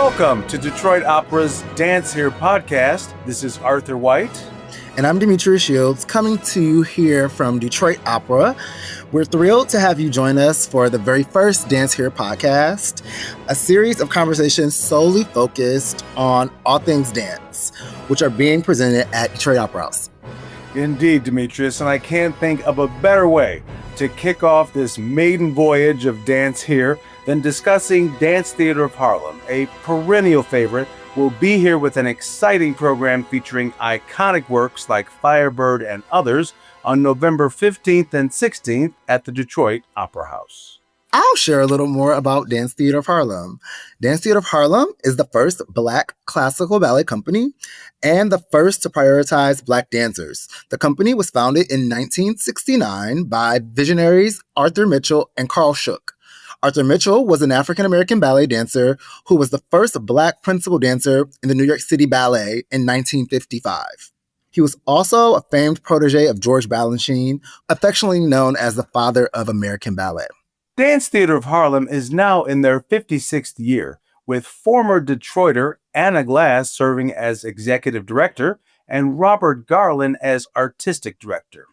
Welcome to Detroit Opera's DanceHere podcast. This is Arthur White. And I'm Demetrius coming to you here from Detroit Opera. We're thrilled to have you join us for the very first DanceHere podcast, a series of conversations solely focused on all things dance, which are being presented at Detroit Opera House. Indeed, Demetrius, and I can't think of a better way to kick off this maiden voyage of DanceHere than discussing Dance Theatre of Harlem, a perennial favorite. We'll be here with an exciting program featuring iconic works like Firebird and others on November 15th and 16th at the Detroit Opera House. I'll share a little more about Dance Theatre of Harlem. Dance Theatre of Harlem is the first Black classical ballet company and the first to prioritize Black dancers. The company was founded in 1969 by visionaries Arthur Mitchell and Carl Shook. Arthur Mitchell was an African-American ballet dancer who was the first Black principal dancer in the New York City Ballet in 1955. He was also a famed protege of George Balanchine, affectionately known as the father of American ballet. Dance Theatre of Harlem is now in their 56th year, with former Detroiter Anna Glass serving as executive director and Robert Garland as artistic director.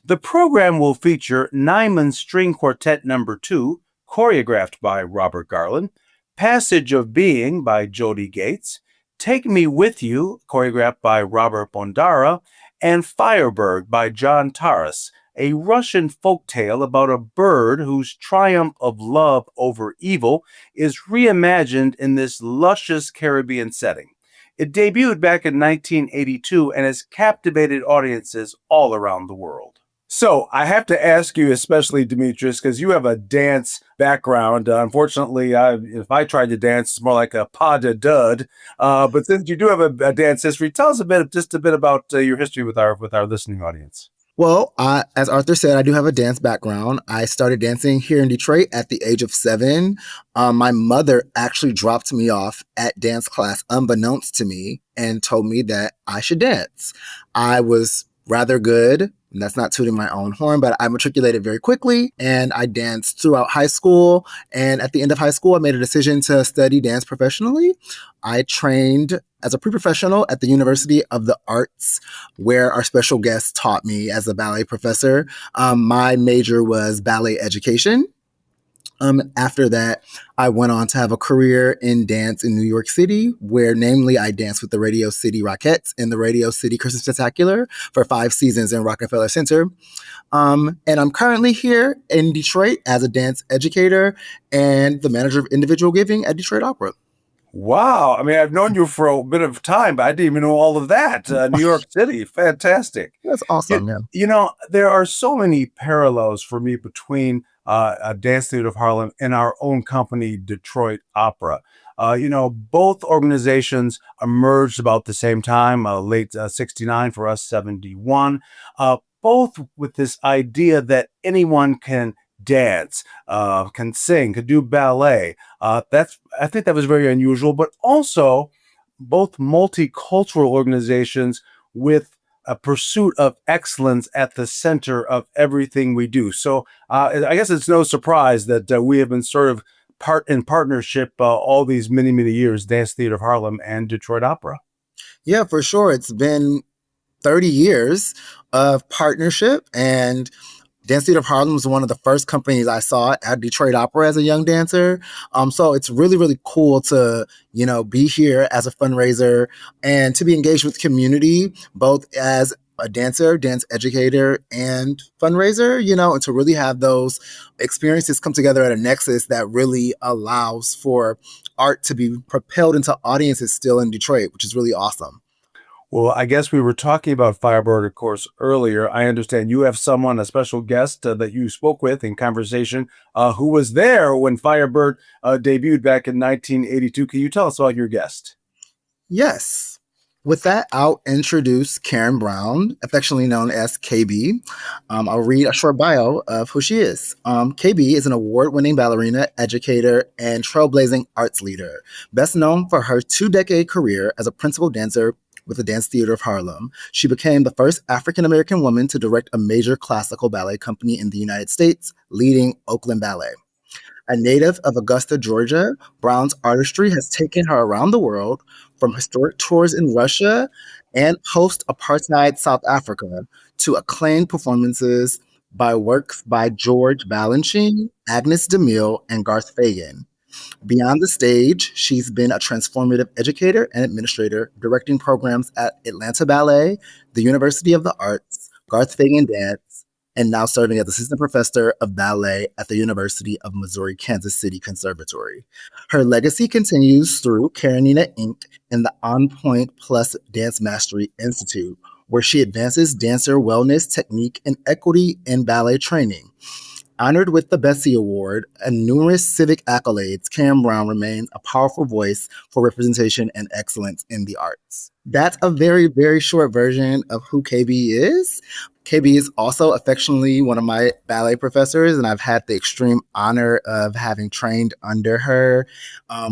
The program will feature Nyman String Quartet No. 2, choreographed by Robert Garland, Passage of Being by Jody Gates, Take Me With You, choreographed by Robert Bondara, and Firebird by John Taras, a Russian folktale about a bird whose triumph of love over evil is reimagined in this luscious Caribbean setting. It debuted back in 1982 and has captivated audiences all around the world. So I have to ask you, especially Demetrius, because you have a dance background. Unfortunately, if I tried to dance, it's more like a pas de deux. But since you do have a dance history, tell us just a bit about your history with our listening audience. Well, as Arthur said, I do have a dance background. I started dancing here in Detroit at the age of 7. My mother actually dropped me off at dance class unbeknownst to me and told me that I should dance. I was rather good. And that's not tooting my own horn, but I matriculated very quickly and I danced throughout high school. And at the end of high school, I made a decision to study dance professionally. I trained as a pre-professional at the University of the Arts, where our special guest taught me as a ballet professor. My major was ballet education. After that, I went on to have a career in dance in New York City, where namely I danced with the Radio City Rockettes in the Radio City Christmas Spectacular for 5 seasons in Rockefeller Center. And I'm currently here in Detroit as a dance educator and the manager of individual giving at Detroit Opera. Wow. I mean, I've known you for a bit of time, but I didn't even know all of that. New York City. Fantastic. That's awesome, You know, there are so many parallels for me between Dance Theatre of Harlem and our own company, Detroit Opera. Both organizations emerged about the same time, late 69 for us, 71, both with this idea that anyone can dance, can sing, could do ballet. I think that was very unusual, but also both multicultural organizations with a pursuit of excellence at the center of everything we do. So I guess it's no surprise that we have been sort of in partnership all these many, many years, Dance Theatre of Harlem and Detroit Opera. Yeah, for sure. It's been 30 years of partnership, and Dance Theatre of Harlem was one of the first companies I saw at Detroit Opera as a young dancer. So it's really, really cool to, be here as a fundraiser and to be engaged with the community, both as a dancer, dance educator, and fundraiser, and to really have those experiences come together at a nexus that really allows for art to be propelled into audiences still in Detroit, which is really awesome. Well, I guess we were talking about Firebird, of course, earlier. I understand you have a special guest that you spoke with in conversation who was there when Firebird debuted back in 1982. Can you tell us about your guest? Yes. With that, I'll introduce Karen Brown, affectionately known as KB. I'll read a short bio of who she is. KB is an award-winning ballerina, educator, and trailblazing arts leader, best known for her 2-decade career as a principal dancer with the Dance Theatre of Harlem. She became the first African-American woman to direct a major classical ballet company in the United States, leading Oakland Ballet. A native of Augusta, Georgia, Brown's artistry has taken her around the world, from historic tours in Russia and post apartheid South Africa to acclaimed performances by works by George Balanchine, Agnes DeMille, and Garth Fagan. Beyond the stage, she's been a transformative educator and administrator, directing programs at Atlanta Ballet, the University of the Arts, Garth Fagan Dance, and now serving as assistant professor of ballet at the University of Missouri Kansas City Conservatory. Her legacy continues through Karenina Inc. and the On Point Plus Dance Mastery Institute, where she advances dancer wellness, technique, and equity in ballet training. Honored with the Bessie Award and numerous civic accolades, Karen Brown remains a powerful voice for representation and excellence in the arts. That's a very, very short version of who KB is. KB is also affectionately one of my ballet professors, and I've had the extreme honor of having trained under her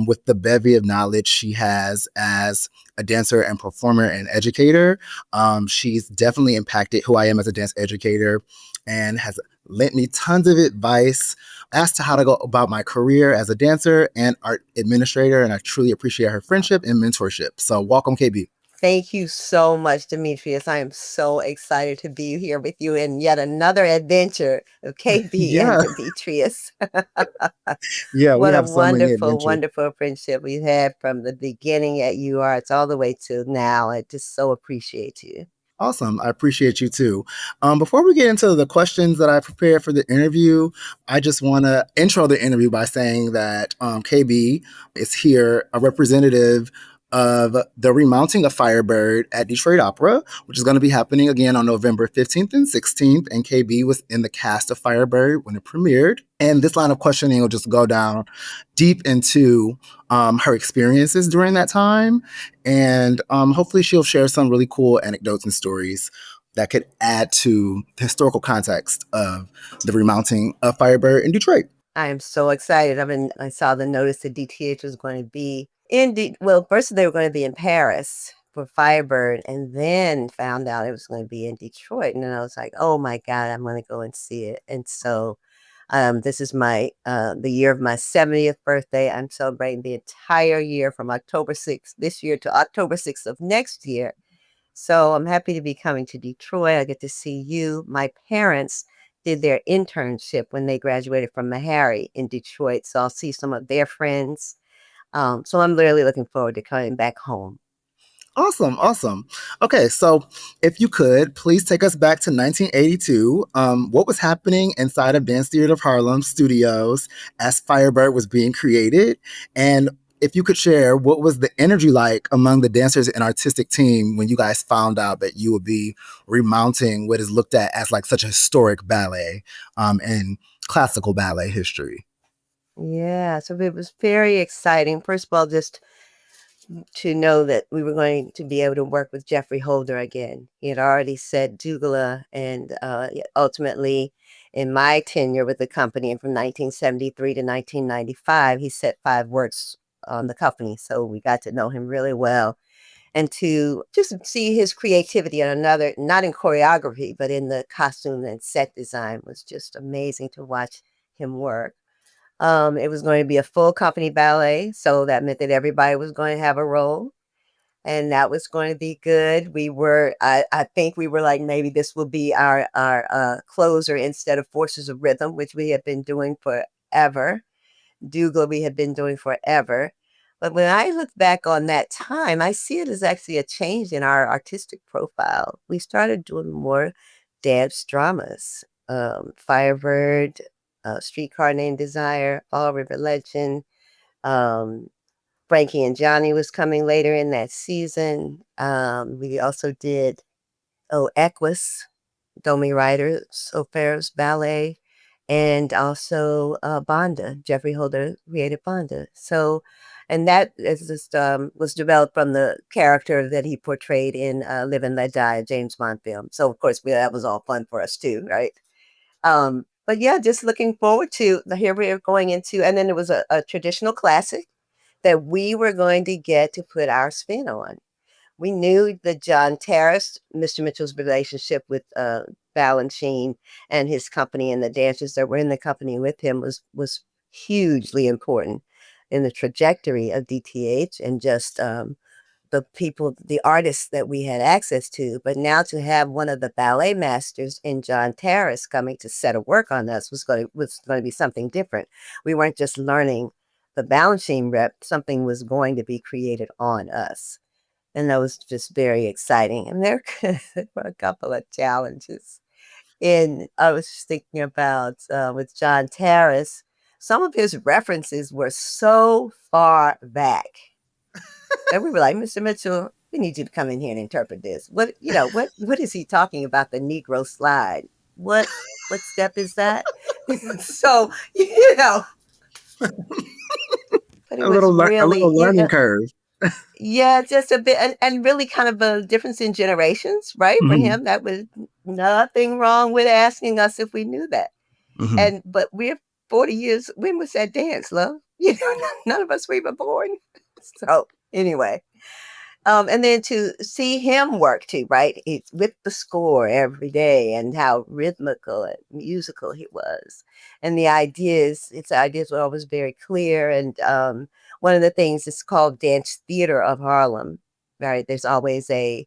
with the bevy of knowledge she has as a dancer and performer and educator. She's definitely impacted who I am as a dance educator and has lent me tons of advice as to how to go about my career as a dancer and art administrator. And I truly appreciate her friendship and mentorship. So welcome, KB. Thank you so much, Demetrius. I am so excited to be here with you in yet another adventure of KB and Yeah. Demetrius. Yeah, we What a have so many wonderful, adventures. wonderful friendship we've had from the beginning at UArts all the way to now. I just so appreciate you. Awesome. I appreciate you too. Before we get into the questions that I prepared for the interview, I just want to intro the interview by saying that KB is here, a representative of the remounting of Firebird at Detroit Opera, which is going to be happening again on November 15th and 16th. And KB was in the cast of Firebird when it premiered. And this line of questioning will just go down deep into her experiences during that time. And hopefully she'll share some really cool anecdotes and stories that could add to the historical context of the remounting of Firebird in Detroit. I am so excited. I saw the notice that DTH was going to be well, first they were going to be in Paris for Firebird, and then found out it was going to be in Detroit. And then I was like, oh my God, I'm going to go and see it. And so this is my the year of my 70th birthday. I'm celebrating the entire year from October 6th this year to October 6th of next year. So I'm happy to be coming to Detroit. I get to see you. My parents did their internship when they graduated from Meharry in Detroit. So I'll see some of their friends. So I'm really looking forward to coming back home. Awesome, awesome. Okay, so if you could, please take us back to 1982. What was happening inside of Dance Theatre of Harlem studios as Firebird was being created? And if you could share, what was the energy like among the dancers and artistic team when you guys found out that you would be remounting what is looked at as like such a historic ballet in classical ballet history? Yeah, so it was very exciting. First of all, just to know that we were going to be able to work with Jeffrey Holder again. He had already said Dougala, and ultimately, in my tenure with the company, and from 1973 to 1995, he set 5 works on the company. So we got to know him really well. And to just see his creativity on another, not in choreography, but in the costume and set design was just amazing to watch him work. It was going to be a full company ballet, so that meant that everybody was going to have a role, and that was going to be good. I think we were like, maybe this will be our closer instead of Forces of Rhythm, which we had been doing forever. Dougal we had been doing forever. But when I look back on that time, I see it as actually a change in our artistic profile. We started doing more dance dramas. Firebird, Streetcar Named Desire, Fall River Legend. Um, Frankie and Johnny was coming later in that season. We also did Equus, Domi Ryder's O'Farrell's Ballet, and also Bonda. Jeffrey Holder created Bonda. So, and that is just was developed from the character that he portrayed in Live and Let Die, a James Bond film. So, of course, that was all fun for us too, right? But yeah, just looking forward to here we're going into, and then it was a traditional classic that we were going to get to put our spin on. We knew that John Terrace, Mr. Mitchell's relationship with Balanchine and his company and the dancers that were in the company with him was hugely important in the trajectory of DTH and just the people, the artists that we had access to. But now to have one of the ballet masters in John Terrace coming to set a work on us was going to be something different. We weren't just learning the balancing rep, something was going to be created on us. And that was just very exciting. And there were a couple of challenges. And I was just thinking about with John Terrace, some of his references were so far back. And we were like, Mr. Mitchell, we need you to come in here and interpret this. What is he talking about? The Negro slide. What step is that? So, but it A was little really, learning curve. yeah, just a bit, and really kind of a difference in generations, right? For Hmm. him, that was nothing wrong with asking us if we knew that. Hmm. But we're 40 years, when was that dance, love? None of us were even born. So anyway, and then to see him work too, right? It's with the score every day and how rhythmical and musical he was. And its ideas were always very clear. And one of the things is called Dance Theatre of Harlem, right? There's always I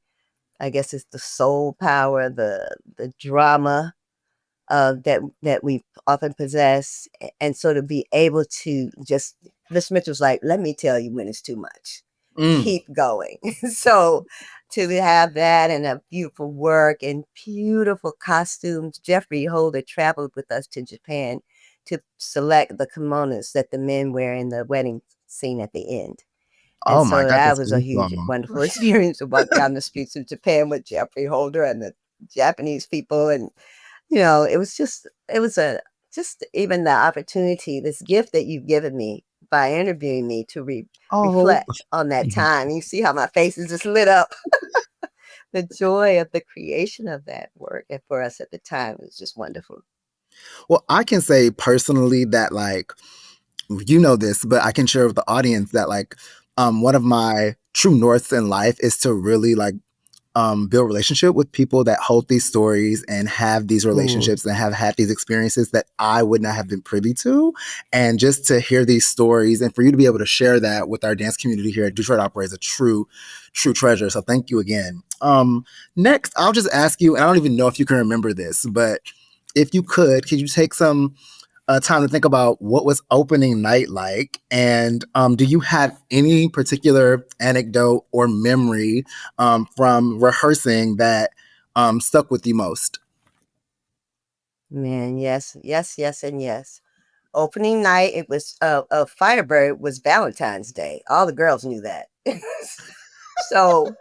guess it's the soul power, the drama that we often possess. And so to be able to just, Miss Mitchell's like, let me tell you when it's too much. Mm. Keep going. So to have that and a beautiful work and beautiful costumes. Jeffrey Holder traveled with us to Japan to select the kimonos that the men wear in the wedding scene at the end. And Oh my so God, that that's was a huge, awesome. wonderful experience to walk down the streets of Japan with Jeffrey Holder and the Japanese people. And it was just even the opportunity, this gift that you've given me by interviewing me to Oh. reflect on that time. You see how my face is just lit up. The joy of the creation of that work and for us at the time was just wonderful. Well, I can say personally that like you know this, but I can share with the audience that like one of my true norths in life is to really like build relationship with people that hold these stories and have these Mm, relationships and have had these experiences that I would not have been privy to. And just to hear these stories and for you to be able to share that with our dance community here at Detroit Opera is a true treasure. So thank you again. Next, I'll just ask you, and I don't even know if you can remember this, but if you could you take some time to think about what was opening night like, and do you have any particular anecdote or memory from rehearsing that stuck with you most? man, yes, yes, yes, and yes. Opening night, it was Firebird was Valentine's Day. All the girls knew that. So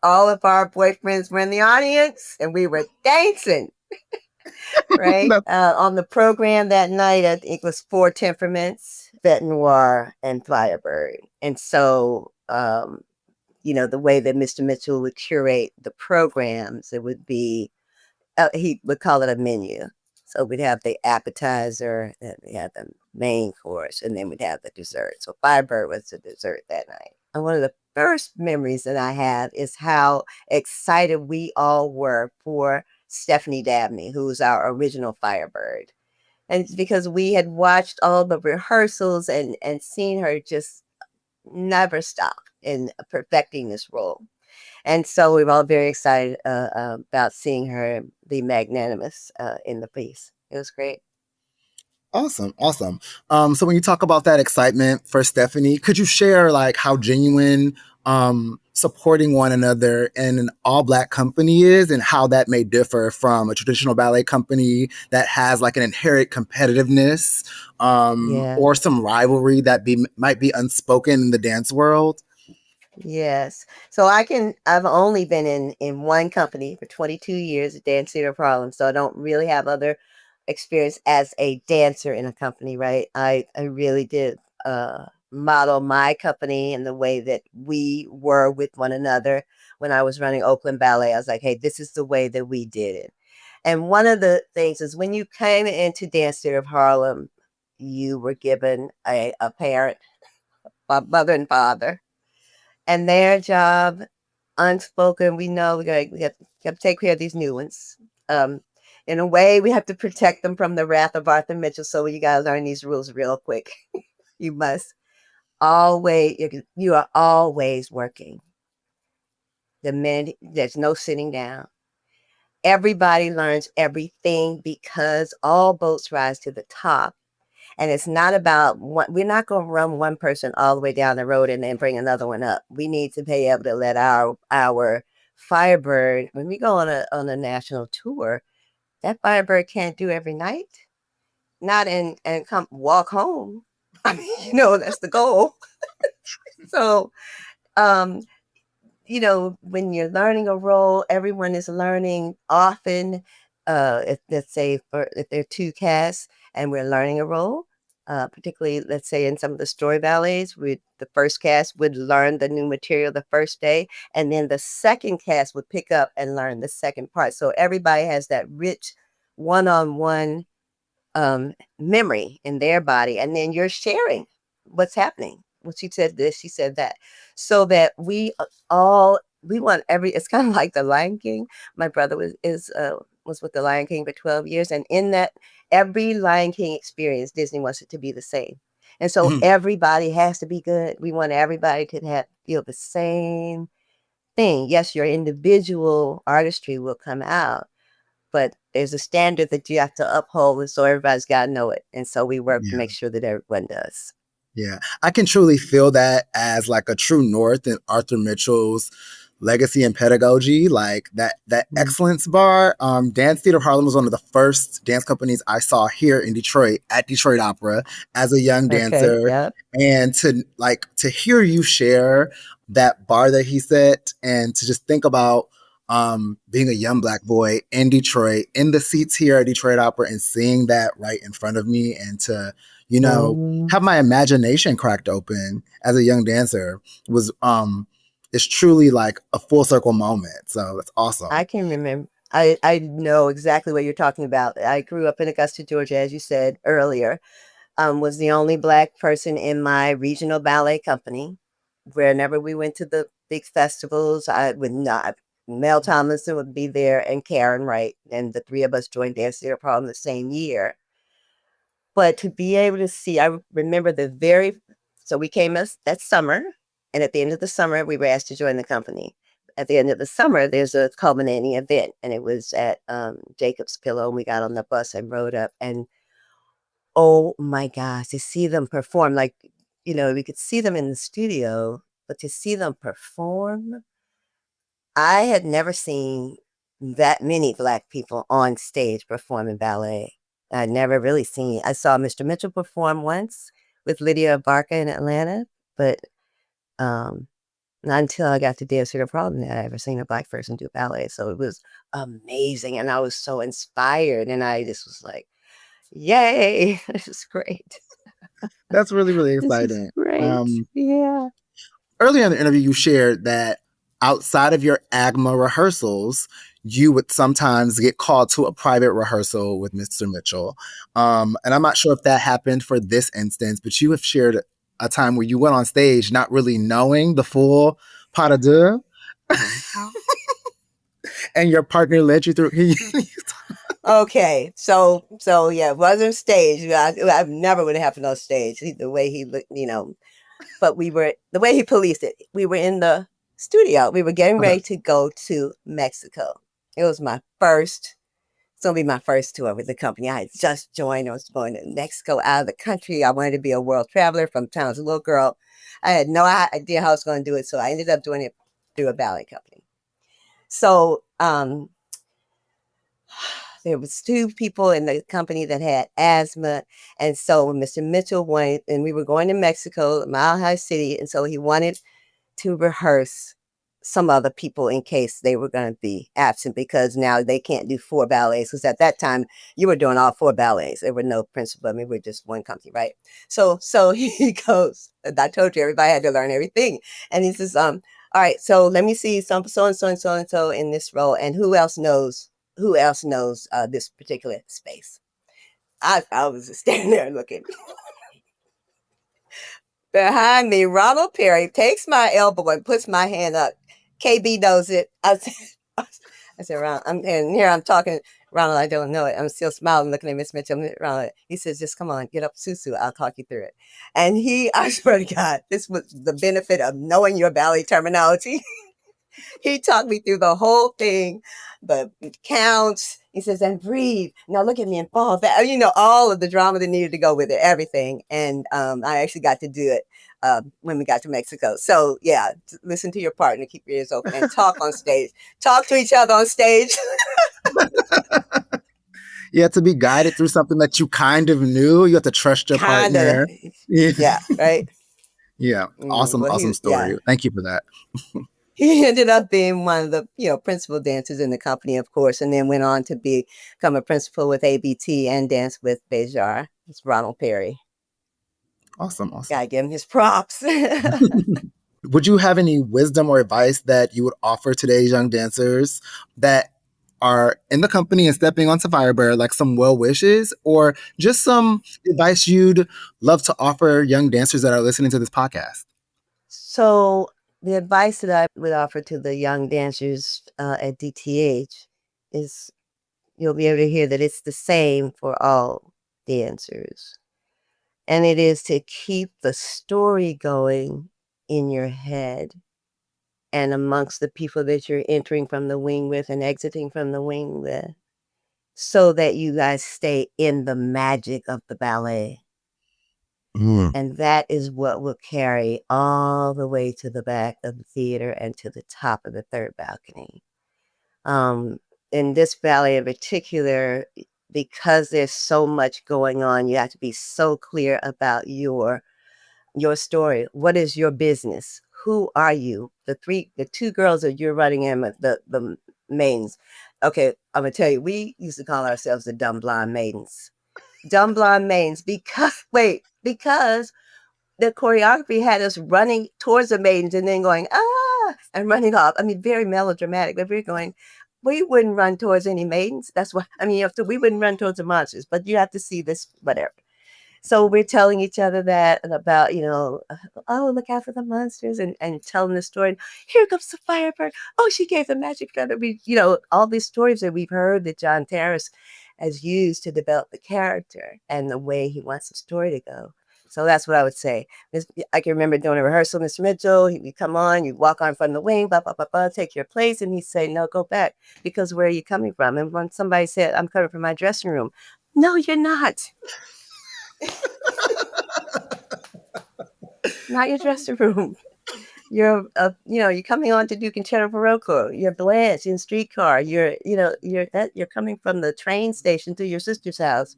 all of our boyfriends were in the audience and we were dancing, right? That's On the program that night, I think it was Four Temperaments, Vet Noir, and Firebird. And so, the way that Mr. Mitchell would curate the programs, it would be, he would call it a menu. So we'd have the appetizer, and we had the main course, and then we'd have the dessert. So Firebird was the dessert that night. And one of the first memories that I have is how excited we all were for Stephanie Dabney, who's our original Firebird. And it's because we had watched all the rehearsals and seen her just never stop in perfecting this role. And so we were all very excited about seeing her be magnanimous in the piece. It was great. awesome. So when you talk about that excitement for Stephanie, could you share like how genuine supporting one another in an all black company is and how that may differ from a traditional ballet company that has like an inherent competitiveness Yeah. or some rivalry that might be unspoken in the dance world? Yes. So I've only been in one company for 22 years at Dance Theatre of Harlem. So I don't really have other experience as a dancer in a company, right? I really did model my company and the way that we were with one another when I was running Oakland Ballet. I was like, hey, this is the way that we did it. And one of the things is when you came into Dance Theatre of Harlem, you were given a parent, a mother and father, and their job, unspoken, we know we got to take care of these new ones. Um, in a way, we have to protect them from the wrath of Arthur Mitchell. So you got to learn these rules real quick. You must always, you are always working. There's no sitting down. Everybody learns everything because all boats rise to the top. And it's not about we're not going to run one person all the way down the road and then bring another one up. We need to be able to let our Firebird, when we go on a national tour, that Firebird can't do every night. Not and come walk home. I mean, that's the goal. So, um, when you're learning a role, everyone is learning often. If let's say if there are two casts and we're learning a role, particularly let's say in some of the story ballets, the first cast would learn the new material the first day, and then the second cast would pick up and learn the second part. So everybody has that rich one-on-one memory in their body, and then you're sharing what's happening. Well, she said this, she said that, so that we want it's kind of like the Lion King. My brother was with the Lion King for 12 years, and in that every Lion King experience, Disney wants it to be the same, and so everybody has to be good. We want everybody to feel the same thing. Yes, your individual artistry will come out, but there's a standard that you have to uphold, and so everybody's got to know it. And so we work to make sure that everyone does. Yeah, I can truly feel that as like a true north in Arthur Mitchell's legacy and pedagogy, like that excellence bar. Dance Theatre of Harlem was one of the first dance companies I saw here in Detroit at Detroit Opera as a young dancer. Yep. And to hear you share that bar that he set, and to just think about being a young Black boy in Detroit, in the seats here at Detroit Opera, and seeing that right in front of me, and to have my imagination cracked open as a young dancer was it's truly like a full circle moment. So it's awesome. I can remember. I know exactly what you're talking about. I grew up in Augusta, Georgia, as you said earlier. Was the only Black person in my regional ballet company. Whenever we went to the big festivals, I would not. Mel Tomlinson would be there, and Karen Wright, and the three of us joined Dance Theatre of Harlem the same year. But to be able to see, I remember so we came that summer, and at the end of the summer, we were asked to join the company. At the end of the summer, there's a culminating event, and it was at Jacob's Pillow, and we got on the bus and rode up, and oh my gosh, to see them perform, like, we could see them in the studio, but to see them perform, I had never seen that many Black people on stage performing ballet. I'd never really seen. I saw Mr. Mitchell perform once with Lydia Barker in Atlanta, but not until I got to Dance Theatre of Harlem had I ever seen a Black person do ballet. So it was amazing, and I was so inspired, and I just was like, "Yay, this is great." That's really, really This is exciting. great. Yeah. Earlier in the interview, you shared that outside of your AGMA rehearsals, you would sometimes get called to a private rehearsal with Mr. Mitchell. And I'm not sure if that happened for this instance, but you have shared a time where you went on stage not really knowing the full pas de deux. And your partner led you through. Okay, so yeah, it wasn't stage. I never would have happened on stage. The way he looked, but the way he policed it. We were in the studio. We were getting ready to go to Mexico. It was it's gonna be my first tour with the company. I had just joined. I was going to Mexico, out of the country. I wanted to be a world traveler from town. As a little girl, I had no idea how I was going to do it. So I ended up doing it through a ballet company. So there was two people in the company that had asthma. And so Mr. Mitchell wanted, and we were going to Mexico, Mile High City. And so he wanted to rehearse some other people in case they were going to be absent, because now they can't do 4 ballets. Because at that time you were doing all 4 ballets. There were no principal. I mean, we're just one company, right? So he goes, and I told you everybody had to learn everything. And he says, all right, so let me see so and so and so and so in this role, and who else knows this particular space. I was just standing there looking. Behind me, Ronald Perry takes my elbow and puts my hand up. KB knows it. I said, Ron, I'm talking. Ronald, I don't know it. I'm still smiling, looking at Miss Mitchell. Ronald, he says, just come on, get up, Susu. I'll talk you through it. And I swear to God, this was the benefit of knowing your ballet terminology. He talked me through the whole thing, the counts. He says, and breathe. Now look at me and fall back. All of the drama that needed to go with it, everything. And I actually got to do it when we got to Mexico. So yeah, listen to your partner, keep your ears open, and talk on stage. Talk to each other on stage. You have to be guided through something that you kind of knew. You have to trust your Kind of. partner. Yeah. Yeah, right. Yeah. Awesome, Well, awesome story. Thank you for that. he ended up being one of the principal dancers in the company, of course, and then went on to become a principal with ABT and dance with Bejar. It's Ronald Perry. Awesome, awesome. Gotta give him his props. Would you have any wisdom or advice that you would offer today's young dancers that are in the company and stepping onto Firebird, like some well wishes, or just some advice you'd love to offer young dancers that are listening to this podcast? So the advice that I would offer to the young dancers at DTH is you'll be able to hear that it's the same for all dancers. And it is to keep the story going in your head and amongst the people that you're entering from the wing with and exiting from the wing with, so that you guys stay in the magic of the ballet. And that is what will carry all the way to the back of the theater and to the top of the third balcony. In this ballet in particular, because there's so much going on, you have to be so clear about your story. What is your business? Who are you? The two girls that you're running in with, the maidens. Okay, I'm gonna tell you, we used to call ourselves the dumb blonde maidens. Dumb blonde maidens because the choreography had us running towards the maidens and then going, and running off. I mean, very melodramatic, but we're going, we wouldn't run towards any maidens. That's why, we wouldn't run towards the monsters, but you have to see this, whatever. So we're telling each other that and about, oh, look out for the monsters and telling the story. Here comes the Firebird. Oh, she gave the magic feather. All these stories that we've heard that John Terrace has used to develop the character and the way he wants the story to go. So that's what I would say. I can remember doing a rehearsal, Mr. Mitchell, he'd come on, you'd walk on in front of the wing, blah, blah, blah, blah, take your place. And he'd say, no, go back, because where are you coming from? And when somebody said, I'm coming from my dressing room. No, you're not. Not your dressing room. You're you're coming on to do Concerto Barocco. You're Blanche in Streetcar. You're coming from the train station to your sister's house.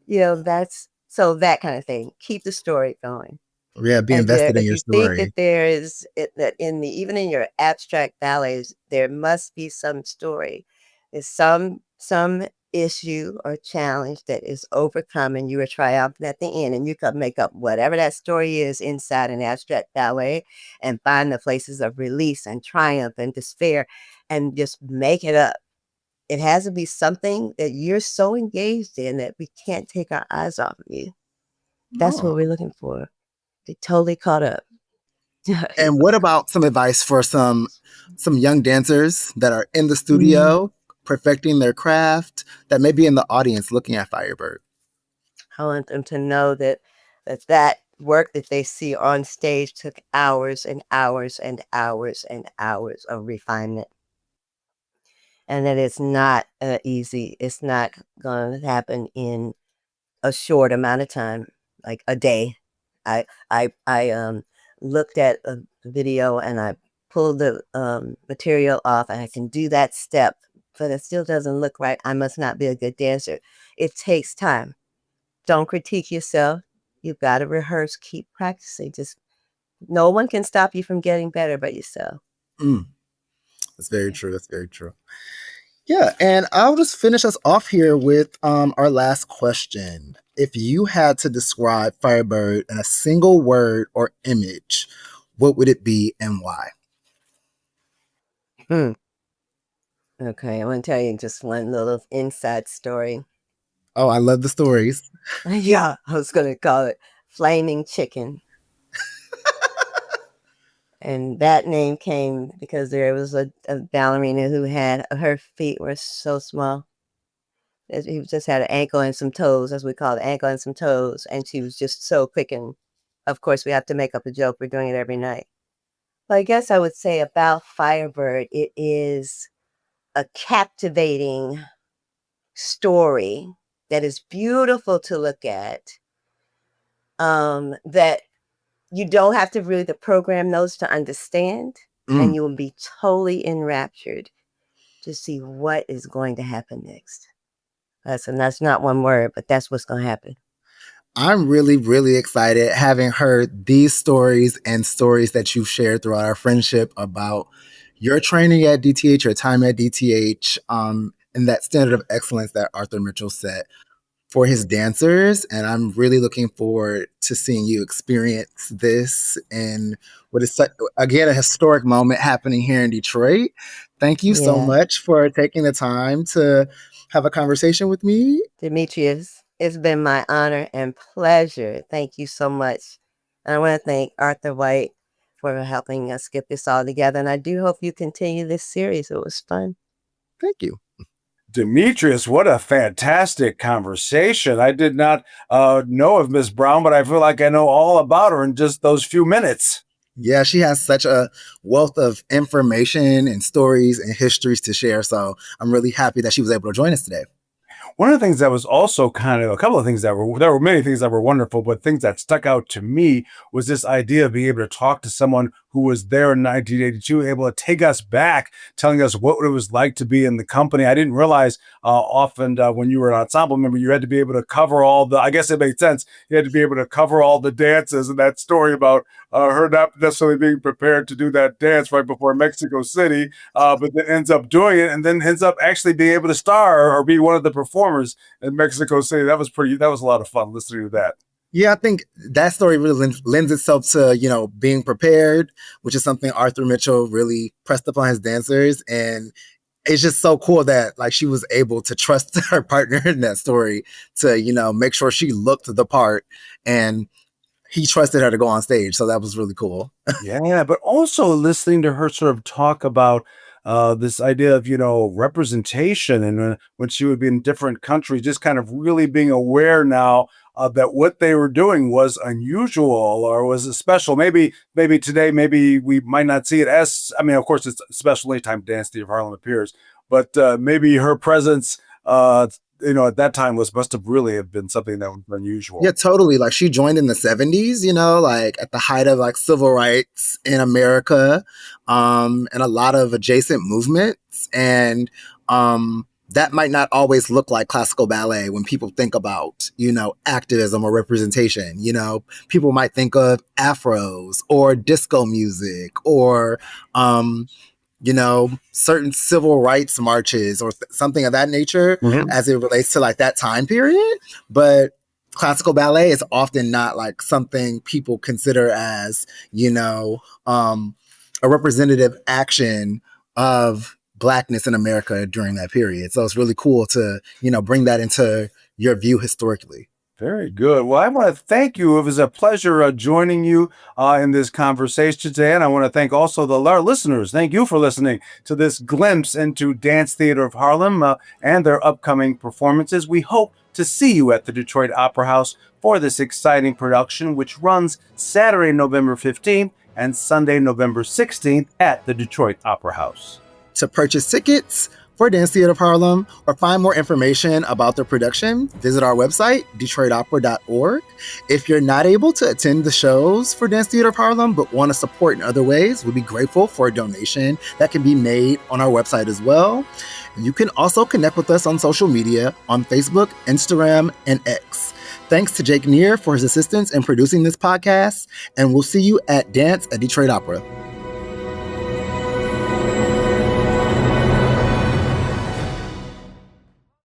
That's so that kind of thing. Keep the story going. Yeah, be And invested in if your you think story. that there is that even in your abstract ballets, there must be some story. There's some issue or challenge that is overcome, and you are triumphant at the end, and you can make up whatever that story is inside an abstract ballet, and find the places of release and triumph and despair, and just make it up. It has to be something that you're so engaged in that we can't take our eyes off of you. That's what we're looking for. They totally caught up. And what about some advice for some young dancers that are in the studio perfecting their craft that may be in the audience looking at Firebird? I want them to know that work that they see on stage took hours and hours and hours and hours of refinement. And that it's not easy. It's not going to happen in a short amount of time, like a day. I looked at a video and I pulled the material off, and I can do that step, but it still doesn't look right. I must not be a good dancer. It takes time. Don't critique yourself. You've got to rehearse, keep practicing. Just no one can stop you from getting better but yourself. That's very true. That's very true. Yeah, and I'll just finish us off here with our last question. If you had to describe Firebird in a single word or image, what would it be and why? Okay, I want to tell you just one little inside story. Oh, I love the stories. Yeah, I was going to call it Flaming Chicken. And that name came because there was a ballerina who had her feet were so small. He just had an ankle and some toes, as we call it, ankle and some toes. And she was just so quick. And of course, we have to make up a joke. We're doing it every night. Well, I guess I would say about Firebird, it is a captivating story that is beautiful to look at, that you don't have to read the program notes to understand, and you will be totally enraptured to see what is going to happen next. And that's not one word, but that's what's going to happen. I'm really, really excited having heard these stories and stories that you've shared throughout our friendship about your training at DTH, your time at DTH, and that standard of excellence that Arthur Mitchell set for his dancers. And I'm really looking forward to seeing you experience this in what is, again, a historic moment happening here in Detroit. Thank you so much for taking the time to have a conversation with me. Demetrius, it's been my honor and pleasure. Thank you so much. And I want to thank Arthur White for helping us get this all together. And I do hope you continue this series. It was fun. Thank you. Demetrius, what a fantastic conversation. I did not know of Miss Brown, but I feel like I know all about her in just those few minutes. Yeah, she has such a wealth of information and stories and histories to share. So I'm really happy that she was able to join us today. One of the things that was also kind of a couple of things that there were many things that were wonderful, but things that stuck out to me was this idea of being able to talk to someone who was there in 1982, able to take us back, telling us what it was like to be in the company. I didn't realize often when you were an ensemble member, you had to be able to cover all the, I guess it made sense, you had to be able to cover all the dances, and that story about her not necessarily being prepared to do that dance right before Mexico City, but then ends up doing it and then ends up actually being able to star or be one of the performers in Mexico City. That was a lot of fun listening to that. Yeah, I think that story really lends itself to, being prepared, which is something Arthur Mitchell really pressed upon his dancers. And it's just so cool that like she was able to trust her partner in that story to, make sure she looked the part, and he trusted her to go on stage. So that was really cool. Yeah, but also listening to her sort of talk about this idea of, representation, and when she would be in different countries, just kind of really being aware now that what they were doing was unusual or was special. Maybe today, maybe we might not see it as, of course, it's special anytime Dance Theatre of Harlem appears, but maybe her presence, at that time must have really have been something that was unusual. Yeah, totally. Like she joined in the 70s, like at the height of like civil rights in America, and a lot of adjacent movements. And that might not always look like classical ballet when people think about, activism or representation. People might think of afros or disco music or, certain civil rights marches or something of that nature as it relates to like that time period. But classical ballet is often not like something people consider as, a representative action of Blackness in America during that period. So it's really cool to, bring that into your view historically. Very good. Well, I want to thank you. It was a pleasure joining you in this conversation today. And I want to thank also our listeners. Thank you for listening to this glimpse into Dance Theatre of Harlem and their upcoming performances. We hope to see you at the Detroit Opera House for this exciting production, which runs Saturday, November 15th and Sunday, November 16th at the Detroit Opera House. To purchase tickets for Dance Theatre of Harlem or find more information about the production, visit our website, detroitopera.org. If you're not able to attend the shows for Dance Theatre of Harlem but want to support in other ways, we'd be grateful for a donation that can be made on our website as well. You can also connect with us on social media on Facebook, Instagram, and X. Thanks to Jake Neer for his assistance in producing this podcast, and we'll see you at Dance at Detroit Opera.